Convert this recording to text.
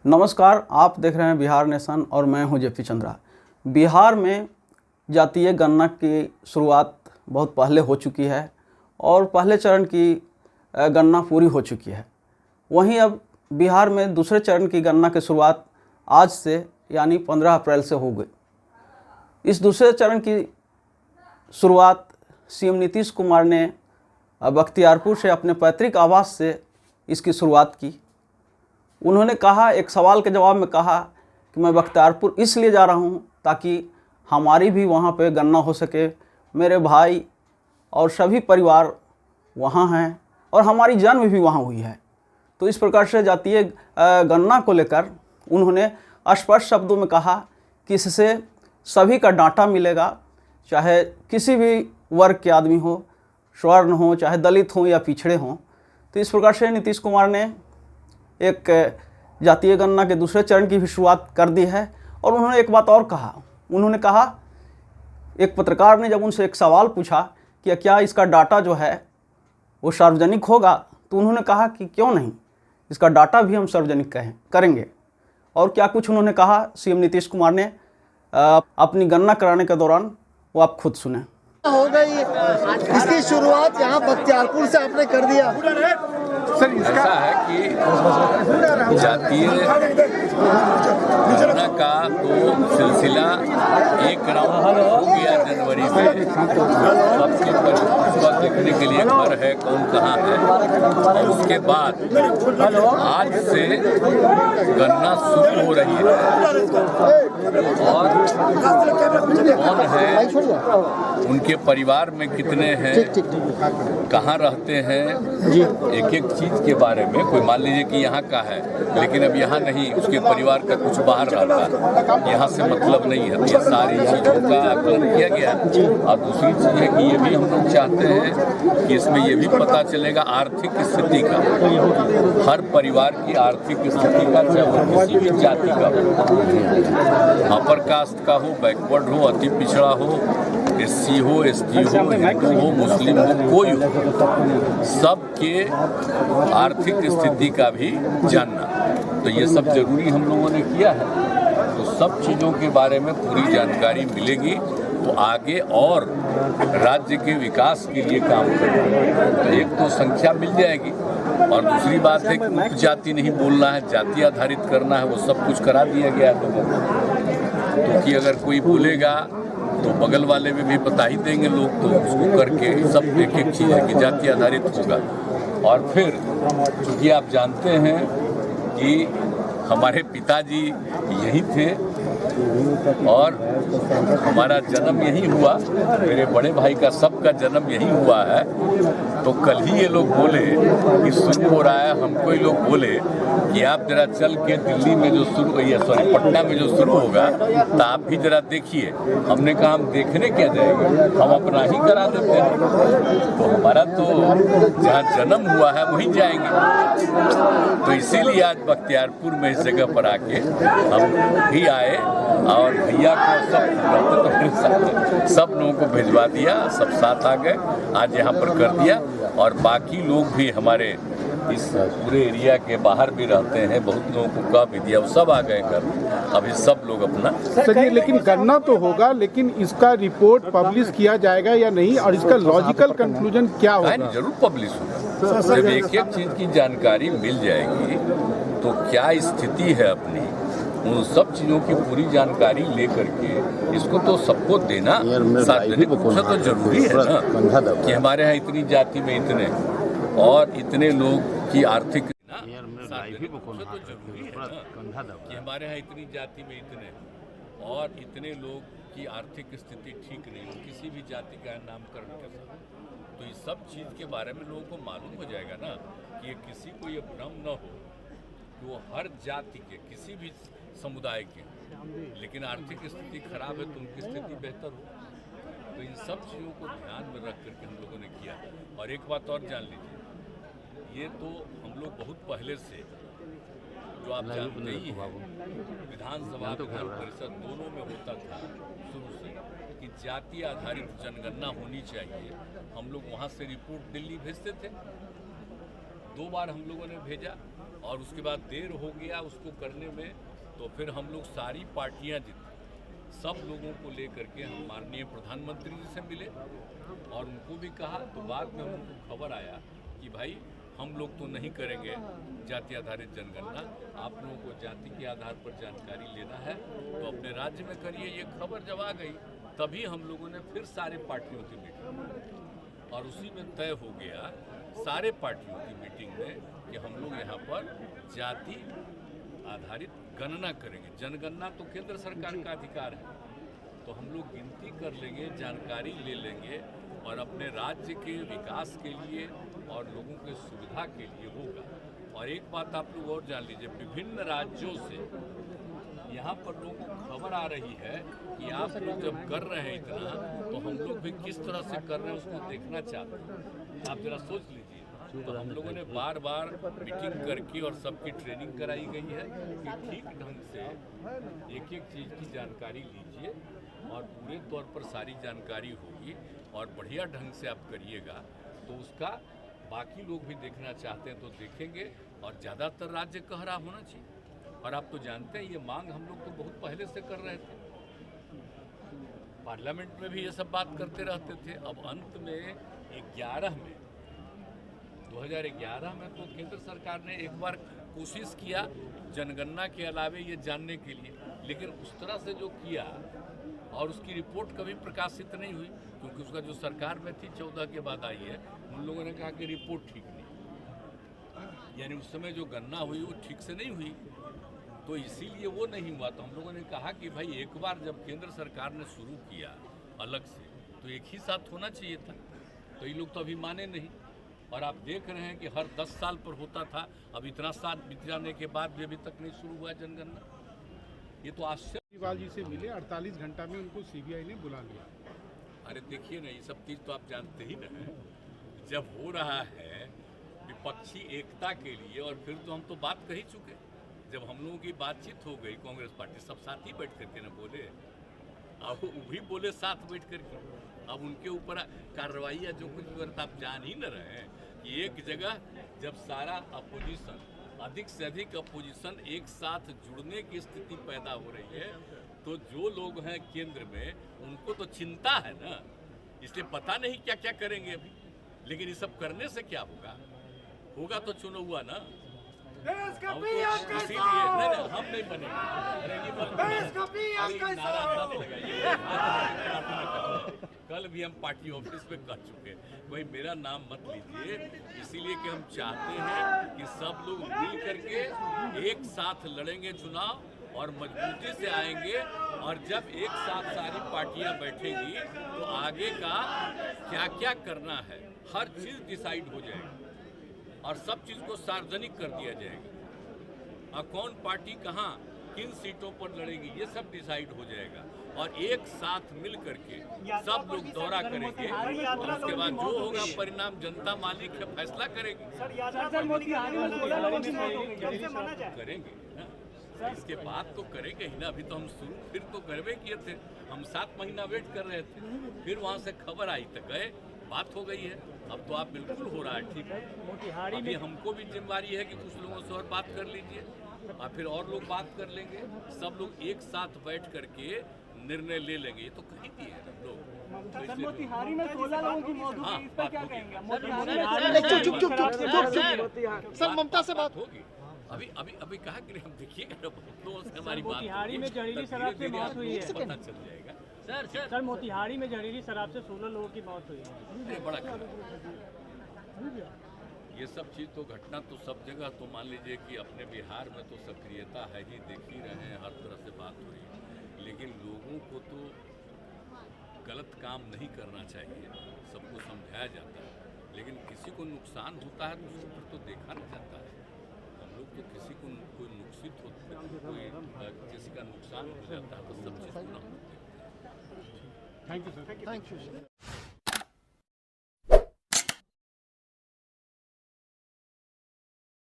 नमस्कार, आप देख रहे हैं बिहार नेशन और मैं हूं जेपी चंद्रा। बिहार में जातीय गणना की शुरुआत बहुत पहले हो चुकी है और पहले चरण की गणना पूरी हो चुकी है। वहीं अब बिहार में दूसरे चरण की गणना की शुरुआत आज से यानी 15 अप्रैल से हो गई। इस दूसरे चरण की शुरुआत सीएम नीतीश कुमार ने बख्तियारपुर से अपने पैतृक आवास से इसकी शुरुआत की। उन्होंने कहा, एक सवाल के जवाब में कहा कि मैं बख्तियारपुर इसलिए जा रहा हूं ताकि हमारी भी वहां पे गणना हो सके, मेरे भाई और सभी परिवार वहां हैं और हमारी जन्म भी वहां हुई है। तो इस प्रकार से जातीय गणना को लेकर उन्होंने स्पष्ट शब्दों में कहा कि इससे सभी का डाटा मिलेगा, चाहे किसी भी वर्ग के आदमी हो, स्वर्ण हो, चाहे दलित हो या पिछड़े हों। तो इस प्रकार से नीतीश कुमार ने एक जातीय गणना के दूसरे चरण की भी शुरुआत कर दी है। और उन्होंने एक बात और कहा, उन्होंने कहा, एक पत्रकार ने जब उनसे एक सवाल पूछा कि क्या इसका डाटा जो है वो सार्वजनिक होगा, तो उन्होंने कहा कि क्यों नहीं, इसका डाटा भी हम सार्वजनिक करेंगे। और क्या कुछ उन्होंने कहा सीएम नीतीश कुमार ने अपनी गणना कराने के दौरान, वो आप खुद सुने। हो गई इसकी शुरुआत यहाँ बख्तियारपुर से आपने कर दिया। सर, ऐसा है कि जातीय गणना का तो सिलसिला एक राउंड हो गया जनवरी में। सबके पर देखने के लिए घर है, कौन कहाँ है, और उसके बाद आज से गणना शुरू हो रही है। और कौन है, उनके परिवार में कितने हैं, कहाँ रहते हैं, एक एक चीज के बारे में, कोई मान लीजिए कि यहाँ का है लेकिन अब यहाँ नहीं, उसके परिवार का कुछ बाहर रहता है, यहाँ से मतलब नहीं है। ये सारी चीज़ों का आकलन किया गया। और दूसरी चीज़ है कि ये भी हम लोग चाहते हैं कि इसमें ये भी पता चलेगा आर्थिक स्थिति का, हर परिवार की आर्थिक स्थिति का, चाहे वो किसी भी जाति का हो, अपर कास्ट का हो, बैकवर्ड हो, अति पिछड़ा हो, एससी हो, एसटी हो, हिंदू हो, मुस्लिम हो, कोई हो, सबके आर्थिक स्थिति का भी जानना। तो ये सब जरूरी हम लोगों ने किया है। तो सब चीज़ों के बारे में पूरी जानकारी मिलेगी तो आगे और राज्य के विकास के लिए काम करेंगे। तो एक तो संख्या मिल जाएगी और दूसरी बात है कि मुक्त जाति नहीं बोलना है, जाति आधारित करना है, वो सब कुछ करा दिया गया है लोगों को। तो कि अगर कोई बोलेगा तो बगल वाले में भी बता ही देंगे लोग, तो उसको करके सब एक एक चीज़ है कि जाति आधारित होगा। और फिर चूँकि आप जानते हैं कि हमारे पिताजी यही थे और हमारा जन्म यही हुआ, मेरे बड़े भाई का सबका जन्म यही हुआ है। तो कल ही ये लोग बोले कि शुरू हो रहा है, हमको ही लोग बोले कि आप जरा चल के दिल्ली में जो शुरू हुई है, सॉरी पटना में जो शुरू होगा, तो आप भी जरा देखिए। हमने कहा हम देखने क्या जाएंगे, हम अपना ही करा देते हैं। तो हमारा तो जहाँ जन्म हुआ है वहीं जाएंगे। तो इसीलिए आज बख्तियारपुर में इस जगह पर आके हम भी आए और भैया को सब लोगों को भिजवा दिया, सब साथ आ गए, आज यहाँ पर कर दिया। और बाकी लोग भी हमारे इस पूरे एरिया के बाहर भी रहते हैं, बहुत लोगों को कह भी दिया, वो सब आ गए कर। अभी सब लोग अपना सर, लेकिन गणना तो होगा, लेकिन इसका रिपोर्ट पब्लिश किया जाएगा या नहीं, और इसका लॉजिकल कंक्लूजन क्या होगा? जरूर पब्लिश होगा। जब एक एक चीज की जानकारी मिल जाएगी तो क्या स्थिति है अपनी, उन सब चीज़ों की पूरी जानकारी लेकर के इसको तो सबको देना सार्वजनिक रूप से तो जरूरी है ना कि हमारे यहाँ इतनी जाति में इतने और इतने लोग की आर्थिक सार्वजनिक रूप से तो जरूरी है ना कि हमारे यहाँ इतनी जाति में इतने और इतने लोग की आर्थिक स्थिति ठीक नहीं हो, किसी भी जाति का नामकरण कर सकते। तो इस सब चीज़ के बारे में लोगों को मालूम हो जाएगा ना कि ये किसी को ये भ्रम न हो कि वो हर जाति के किसी भी समुदाय के, लेकिन आर्थिक स्थिति खराब है तो उनकी स्थिति बेहतर हो। तो इन सब चीज़ों को ध्यान में रख करके हम लोगों ने किया। और एक बात और जान लीजिए, ये तो हम लोग बहुत पहले से, जो आप जानते ही हैं, विधानसभा विधान परिषद दोनों में होता था शुरू से कि जाति आधारित जनगणना होनी चाहिए। हम लोग वहाँ से रिपोर्ट दिल्ली भेजते थे, 2 बार हम लोगों ने भेजा और उसके बाद देर हो गया उसको करने में, तो फिर हम लोग सारी पार्टियां जितनी सब लोगों को लेकर के हम माननीय प्रधानमंत्री जी से मिले और उनको भी कहा। तो बाद में हमको खबर आया कि भाई हम लोग तो नहीं करेंगे जाति आधारित जनगणना, आप लोगों को जाति के आधार पर जानकारी लेना है तो अपने राज्य में करिए। ये खबर जब आ गई तभी हम लोगों ने फिर सारे पार्टियों की मीटिंग और उसी में तय हो गया सारे पार्टियों की मीटिंग में कि हम लोग यहाँ पर जाति आधारित गणना करेंगे। जनगणना तो केंद्र सरकार का अधिकार है, तो हम लोग गिनती कर लेंगे, जानकारी ले लेंगे और अपने राज्य के विकास के लिए और लोगों के सुविधा के लिए होगा। और एक बात आप लोग और जान लीजिए, विभिन्न राज्यों से यहाँ पर लोगों को खबर आ रही है कि आप लोग जब कर रहे हैं इतना, तो हम लोग भी किस तरह से कर रहे हैं उसको देखना चाहते हैं। आप जरा सोच लीजिए। तो हम लोगों ने बार बार मीटिंग करके और सबकी ट्रेनिंग कराई गई है कि ठीक ढंग से एक एक चीज़ की जानकारी लीजिए और पूरे तौर पर सारी जानकारी होगी और बढ़िया ढंग से आप करिएगा तो उसका बाकी लोग भी देखना चाहते हैं तो देखेंगे। और ज़्यादातर राज्य कह रहा होना चाहिए। और आप तो जानते हैं ये मांग हम लोग तो बहुत पहले से कर रहे थे, पार्लियामेंट में भी ये सब बात करते रहते थे। अब अंत में 2011 में तो केंद्र सरकार ने एक बार कोशिश किया जनगणना के अलावे ये जानने के लिए, लेकिन उस तरह से जो किया और उसकी रिपोर्ट कभी प्रकाशित नहीं हुई, क्योंकि उसका जो सरकार में थी 14 के बाद आई है, उन लोगों ने कहा कि रिपोर्ट ठीक नहीं, यानी उस समय जो गणना हुई वो ठीक से नहीं हुई, तो इसीलिए वो नहीं हुआ। तो हम लोगों ने कहा कि भाई एक बार जब केंद्र सरकार ने शुरू किया अलग से तो एक ही साथ होना चाहिए था, तो ये लोग तो अभी माने नहीं। और आप देख रहे हैं कि हर 10 साल पर होता था, अब इतना साल बीत जाने के बाद भी अभी तक नहीं शुरू हुआ जनगणना। ये तो आश्चर्य। केजरीवाल जी से मिले, 48 घंटा में उनको सीबीआई ने बुला लिया। अरे देखिए ना, ये सब चीज़ तो आप जानते ही ना हैं, जब हो रहा है विपक्षी एकता के लिए, और फिर तो हम तो बात कर ही चुके। जब हम लोगों की बातचीत हो गई कांग्रेस पार्टी, सब साथ ही बैठ करके ना बोले, अब वो भी बोले साथ बैठ करके। अब उनके ऊपर कार्रवाई जो कुछ भी आप जान ही न रहे हैं कि एक जगह जब सारा अपोजिशन, अधिक से अधिक अपोजिशन एक साथ जुड़ने की स्थिति पैदा हो रही है, तो जो लोग हैं केंद्र में उनको तो चिंता है ना, इसलिए पता नहीं क्या क्या करेंगे अभी। लेकिन ये सब करने से क्या होगा, होगा तो चुनाव हुआ ना। इसीलिए नहीं, हम नहीं बनेंगे। कल भी हम पार्टी ऑफिस में कर चुके, कोई मेरा नाम मत लीजिए, इसीलिए कि हम चाहते हैं कि सब लोग मिल करके एक साथ लड़ेंगे चुनाव और मजबूती से आएंगे। और जब एक साथ सारी पार्टियां बैठेंगी तो आगे का क्या क्या करना है हर चीज़ डिसाइड हो जाएगी और सब चीज़ को सार्वजनिक कर दिया जाएगा। और कौन पार्टी कहाँ किन सीटों पर लड़ेगी ये सब डिसाइड हो जाएगा और एक साथ मिल करके सब लोग दौरा करेंगे और उसके बाद जो होगा परिणाम जनता मालिक है, फैसला करेगी। करेंगे ना, इसके बाद तो करेंगे ही ना। अभी तो हम शुरू फिर तो करवे किए थे, हम 7 महीना वेट कर रहे थे, फिर वहाँ से खबर आई तो गए, बात हो गई है। अब तो आप बिल्कुल हो रहा है ठीक है। अभी हमको भी जिम्मेदारी है कि कुछ लोगों से और बात कर लीजिए और फिर और लोग बात कर लेंगे, सब लोग एक साथ बैठ करके निर्णय ले लेंगे। ये तो कही दिए हैं हम लोग। मोतिहारी में 16 लोगों की मौत हुई, इस पर क्या कहेंगे? सर ममता से बात होगी। अभी कहा कि हम देखिएगा ना, बहुत लोगों से हमारी बात मोतिहारी में जहरीली शराब से मौत हुई है, पता चल जाएगा। सर मोतिहारी में जहरीली शराब से 16 लोगों की मौत हुई है। बड़ा ये सब चीज़ तो घटना तो सब जगह, तो मान लीजिए कि अपने बिहार में तो सक्रियता है ही, देख ही रहे हैं, हर तरह से बात हो रही है। लेकिन लोगों को तो गलत काम नहीं करना चाहिए, सबको समझाया जाता है। लेकिन किसी को नुकसान होता है तो उसको फिर तो देखा नहीं जाता है। हम लोग तो किसी को कोई नुकसित होता है, कोई किसी का नुकसान हो जाता है तो सब चीज़ को ना देखते हैं। Thank you sir. Thank you.